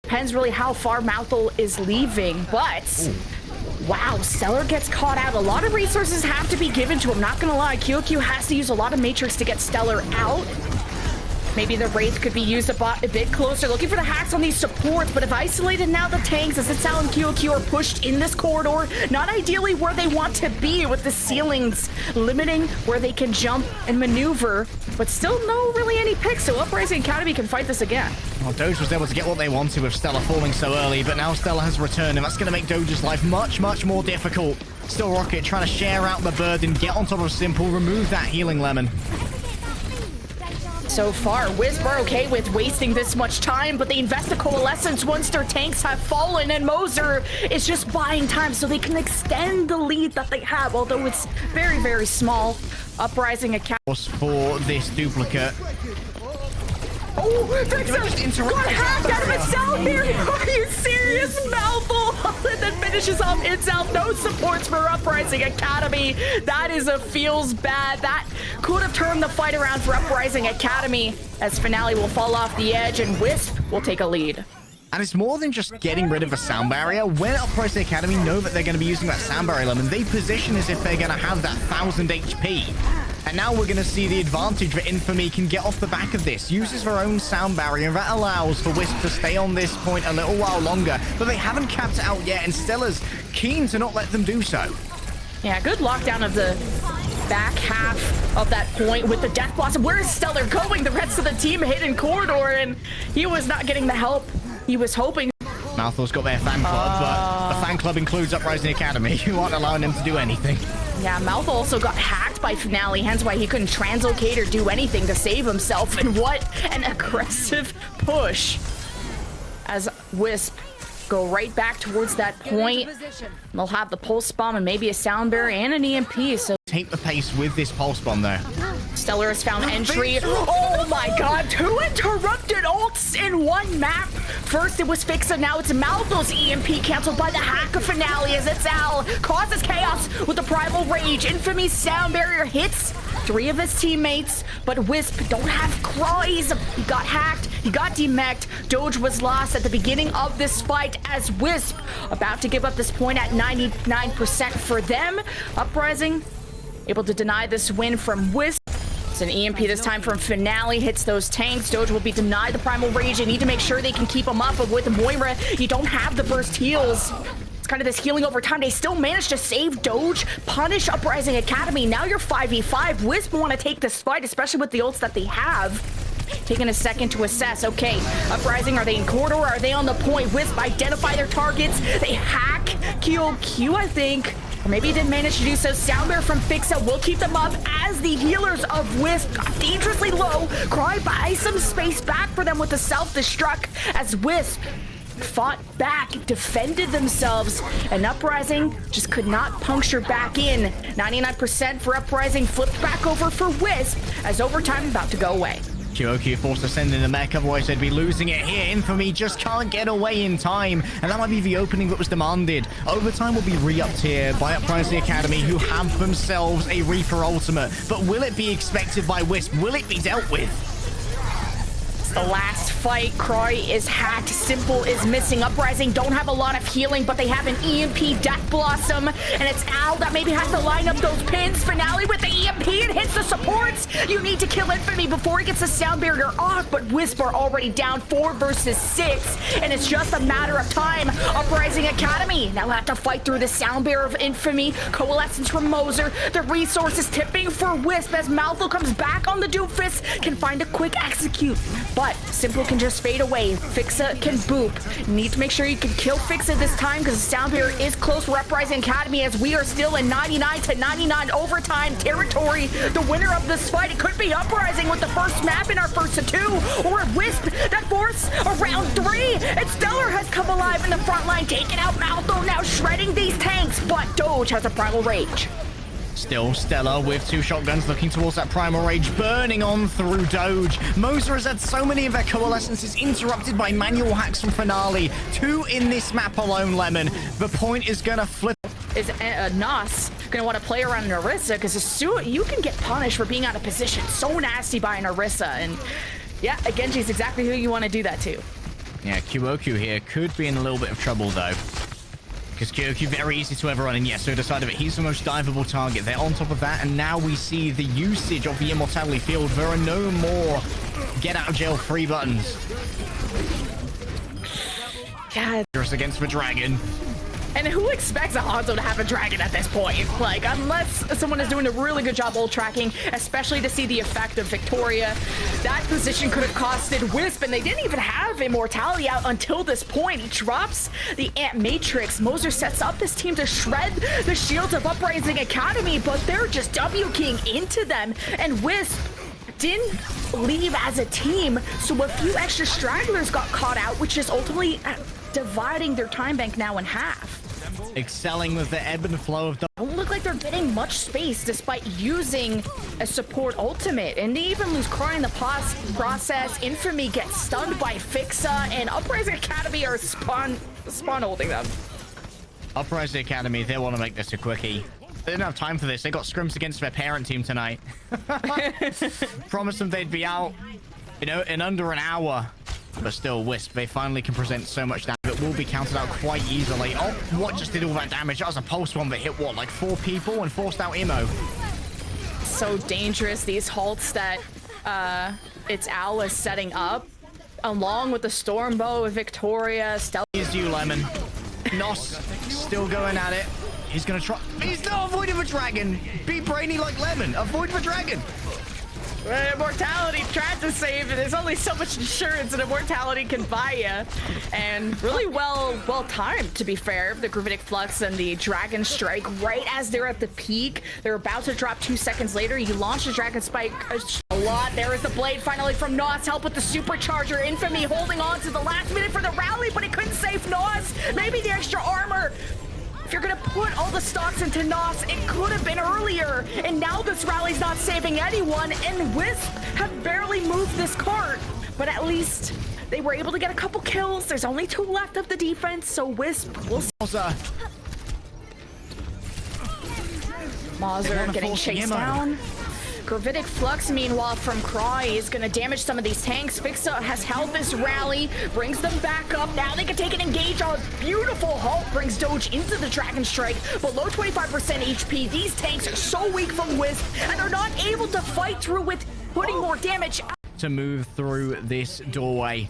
Depends really how far Mouthful is leaving, but wow, Stellar gets caught out. A lot of resources have to be given to him. Not gonna lie, QQ has to use a lot of Matrix to get Stellar out. Maybe the Wraith could be used a bit closer, looking for the hacks on these supports, but if isolated now, the tanks, as Sal and QQ are pushed in this corridor, not ideally where they want to be, with the ceilings limiting where they can jump and maneuver, but still no really any picks, so Uprising Academy can fight this again. Well, Doge was able to get what they wanted with Stella falling so early, but now Stella has returned, and that's going to make Doge's life much, much more difficult. Still Rocket trying to share out the burden, get on top of Simple, remove that healing lemon. So far, WISP are okay with wasting this much time, but they invest the Coalescence once their tanks have fallen, and Moser is just buying time so they can extend the lead that they have, although it's very, very small. Uprising account for this duplicate. Oh, Vixer got hacked out of its sound barrier. Are you serious? Mouthful, and then finishes off itself. No supports for Uprising Academy. That is a feels bad. That could have turned the fight around for Uprising Academy, as Finale will fall off the edge and Wisp will take a lead. And it's more than just getting rid of a sound barrier. When Uprising Academy know that they're going to be using that sound barrier lemon, they position as if they're going to have that 1000 HP. And now we're going to see the advantage that Infamy can get off the back of this. Uses their own sound barrier, and that allows for Wisp to stay on this point a little while longer. But they haven't capped it out yet, and Stella's keen to not let them do so. Yeah, good lockdown of the back half of that point with the Death Blossom. Where is Stellar going? The rest of the team hid in corridor, and he was not getting the help he was hoping. Mouthful's got their fan club, but the fan club includes Uprising Academy, who aren't allowing them to do anything. Yeah, Mouthful also got hacked by Finale, hence why he couldn't translocate or do anything to save himself. And what an aggressive push as Wisp go right back towards that point. They'll have the pulse bomb and maybe a sound barrier and an EMP, so take the pace with this pulse bomb there. Stellar has found entry. Oh my god, 2 interrupted ults in one map. First it was Fixa, now it's Mouthful's EMP canceled by the hack of Finale as it's Al causes chaos with the Primal Rage. Infamy's sound barrier hits 3 of his teammates, but Wisp don't have cries. He got hacked, he got demeched. Doge was lost at the beginning of this fight as Wisp about to give up this point at 99% for them. Uprising able to deny this win from Wisp. It's an EMP this time from Finale, hits those tanks. Doge will be denied the Primal Rage. They need to make sure they can keep him up, but with Moira, you don't have the burst heals. It's kind of this healing over time. They still managed to save Doge, punish Uprising Academy. Now you're 5v5. Wisp want to take this fight, especially with the ults that they have. Taking a second to assess. Okay, Uprising, are they in corridor? Are they on the point? Wisp identify their targets. They hack QQ, I think. Or maybe he didn't manage to do so. Soundbear from Fixa will keep them up as the healers of Wisp got dangerously low. Cry buys some space back for them with the self-destruct as Wisp fought back, defended themselves, and Uprising just could not puncture back in. 99% for Uprising, flipped back over for Wisp as overtime about to go away. QQ forced to send in the mech, otherwise they'd be losing it here. Infamy just can't get away in time, and that might be the opening that was demanded. Overtime will be re-upped here by Uprising Academy, who have themselves a Reaper ultimate. But will it be expected by Wisp? Will it be dealt with? The last fight, Croy is hacked, Simple is missing. Uprising don't have a lot of healing, but they have an EMP Death Blossom, and it's Al that maybe has to line up those pins. Finale with the EMP, it hits the supports. You need to kill Infamy before he gets the sound barrier off, but Wisp are already down 4 versus 6, and it's just a matter of time. Uprising Academy now have to fight through the sound barrier of Infamy. Coalescence from Moser, the resources tipping for Wisp as Mouthful comes back on the Doofus, can find a quick execute. But Simple can just fade away. Fixa can boop. Need to make sure you can kill Fixa this time because the sound barrier is close for Uprising Academy as we are still in 99-99 overtime territory. The winner of this fight, it could be Uprising with the first map in our first of 2, or Wisp that force around 3. And Stellar has come alive in the front line, taking out Maltho, now shredding these tanks, but Doge has a Primal Rage. Still Stella with 2 shotguns looking towards that Primal Rage, burning on through Doge. Moser has had so many of their coalescences interrupted by manual hacks from Finale. 2 in this map alone, Lemon. The point is going to flip. Is Nas going to want to play around an Orisa? Because you can get punished for being out of position. So nasty by an Orisa. And yeah, Genji's exactly who you want to do that to. Yeah, Kyoku here could be in a little bit of trouble, though. Because Kyoku, very easy to everyone, and yes, so side of it, he's the most diveable target. They're on top of that, and now we see the usage of the Immortality Field. There are no more get-out-of-jail-free buttons. God. Just against the dragon. And who expects a Hanzo to have a dragon at this point? Like, unless someone is doing a really good job ult tracking, especially to see the effect of Victoria. That position could have costed WISP, and they didn't even have Immortality out until this point. He drops the Ant Matrix. Moser sets up this team to shred the shields of Uprising Academy, but they're just W-keying into them, and WISP didn't leave as a team, so a few extra stragglers got caught out, which is ultimately dividing their time bank now in half. Excelling with the ebb and flow of... Don't look like they're getting much space despite using a support ultimate, and they even lose Cry in the process. Infamy gets stunned by Fixa, and Uprising Academy are spawn holding them. Uprising Academy, they want to make this a quickie. They didn't have time for this. They got scrims against their parent team tonight. Promised them they'd be out, you know, in under an hour. But still, WISP, they finally can present so much damage. It will be counted out quite easily. Oh, what just did all that damage? That was a pulse one that hit, what, like 4 people and forced out Imo. So dangerous, these halts that it's Al is setting up, along with the Stormbow of Victoria. Here's you, Lemon. Nos still going at it. He's going to try. He's not avoiding the dragon. Be brainy like Lemon. Avoid the dragon. Immortality tried to save it. There's only so much insurance that Immortality can buy you. And really well timed, to be fair. The Gravitic Flux and the Dragon Strike right as they're at the peak. They're about to drop 2 seconds later. You launch the Dragon Spike a lot. There is the blade finally from Nos. Help with the Supercharger. Infamy holding on to the last minute for the rally, but it couldn't save Nos. Maybe the extra armor. If you're gonna put all the stocks into Nos, it could have been earlier. And now this rally's not saving anyone, and WISP have barely moved this cart. But at least they were able to get a couple kills. There's only 2 left of the defense, so WISP will see. Mauser getting chased down. Gravitic Flux, meanwhile, from Cry is going to damage some of these tanks. Fixa has held this rally, brings them back up. Now they can take an engage on beautiful halt, brings Doge into the Dragon Strike. Below 25% HP, these tanks are so weak from WISP, and they're not able to fight through with putting more damage. To move through this doorway.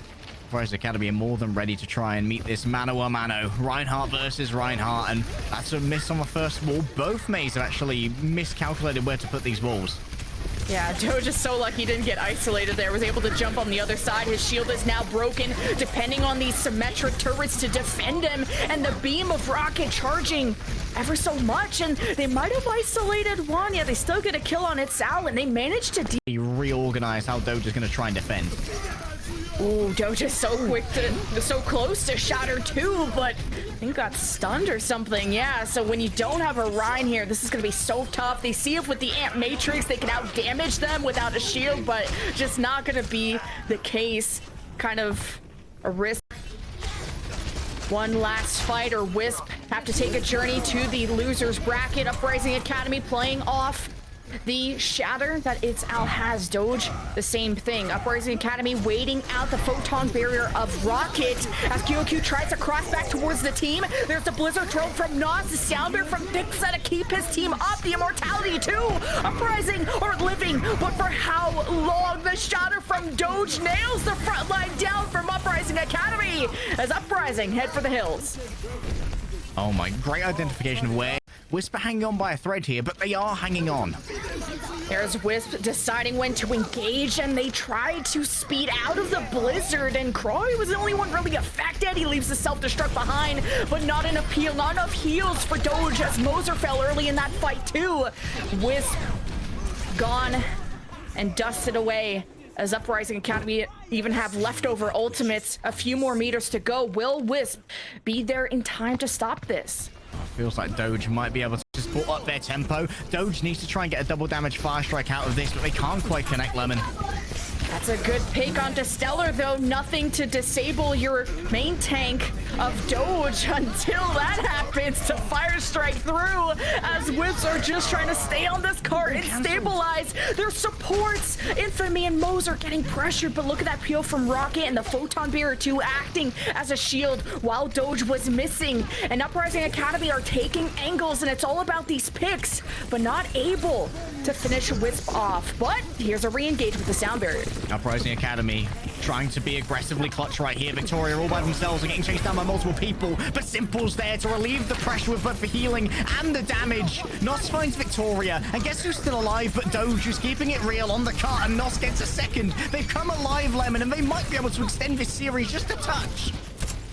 Uprising Academy are more than ready to try and meet this mano a mano. Reinhardt versus Reinhardt, and that's a miss on the first wall. Both Mays have actually miscalculated where to put these walls. Yeah, Doge is so lucky he didn't get isolated there. Was able to jump on the other side. His shield is now broken, depending on these symmetric turrets to defend him. And the beam of rocket charging ever so much. And they might have isolated one. Yeah, they still get a kill on its Sal, and they managed to reorganize how Doge is going to try and defend. Ooh, Doge is so so close to Shatter too, but I think got stunned or something. Yeah, so when you don't have a Rhine here, this is going to be so tough. They see if with the Ant Matrix they can out damage them without a shield, but just not going to be the case. Kind of a risk. One last fight, or WISP have to take a journey to the losers bracket. Uprising Academy playing off the shatter that it's Al has. Doge, the same thing. Uprising Academy waiting out the photon barrier of Rocket as Kyoku tries to cross back towards the team. There's the Blizzard throw from Nos, the Sounder from Fixa to keep his team up. The Immortality too. Uprising are living, but for how long? The shatter from Doge nails the front line down from Uprising Academy as Uprising head for the hills. Oh my, great identification of where WISP are hanging on by a thread here, but they are hanging on. There's WISP deciding when to engage, and they try to speed out of the Blizzard, and Croy was the only one really affected. He leaves the self-destruct behind, but not enough heals for Doge as Moser fell early in that fight too. WISP gone and dusted away as Uprising Academy even have leftover ultimates. A few more meters to go. Will WISP be there in time to stop this? Feels like Doge might be able to just pull up their tempo. Doge needs to try and get a double damage fire strike out of this, but they can't quite connect, Lemon. That's a good pick onto Stellar, though. Nothing to disable your main tank of Doge until that happens to Fire Strike through, as Wisps are just trying to stay on this cart and stabilize their supports. Infamy and Moser getting pressured, but look at that peel from Rocket and the Photon Bearer 2 acting as a shield while Doge was missing. And Uprising Academy are taking angles, and it's all about these picks, but not able to finish Wisp off. But here's a re-engage with the Sound Barrier. Uprising Academy trying to be aggressively clutch right here. Victoria all by themselves are getting chased down by multiple people, but Simple's there to relieve the pressure with both the healing and the damage. Nos finds Victoria, and guess who's still alive but Doge, who's keeping it real on the cart, and Nos gets a second. They've come alive, Lemon, and they might be able to extend this series just a touch.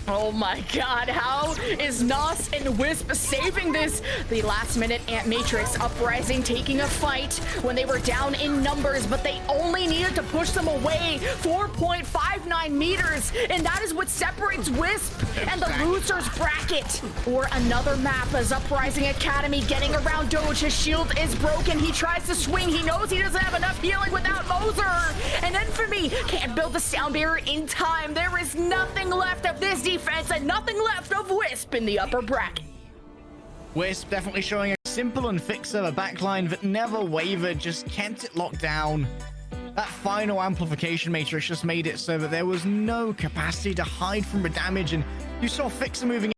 Oh my god, how is Nos and Wisp saving this? The last minute Ant Matrix Uprising taking a fight when they were down in numbers, but they only needed to push them away 4.59 meters, and that is what separates Wisp and the losers bracket. Or another map as Uprising Academy getting around Doge. His shield is broken. He tries to swing. He knows he doesn't have enough healing without Moser. And Infamy can't build the Sound Barrier in time. There is nothing left of this defense and nothing left of Wisp in the upper bracket. Wisp definitely showing a simple and fixer, a backline that never wavered, just kept it locked down. That final amplification matrix just made it so that there was no capacity to hide from the damage, and you saw Fixer moving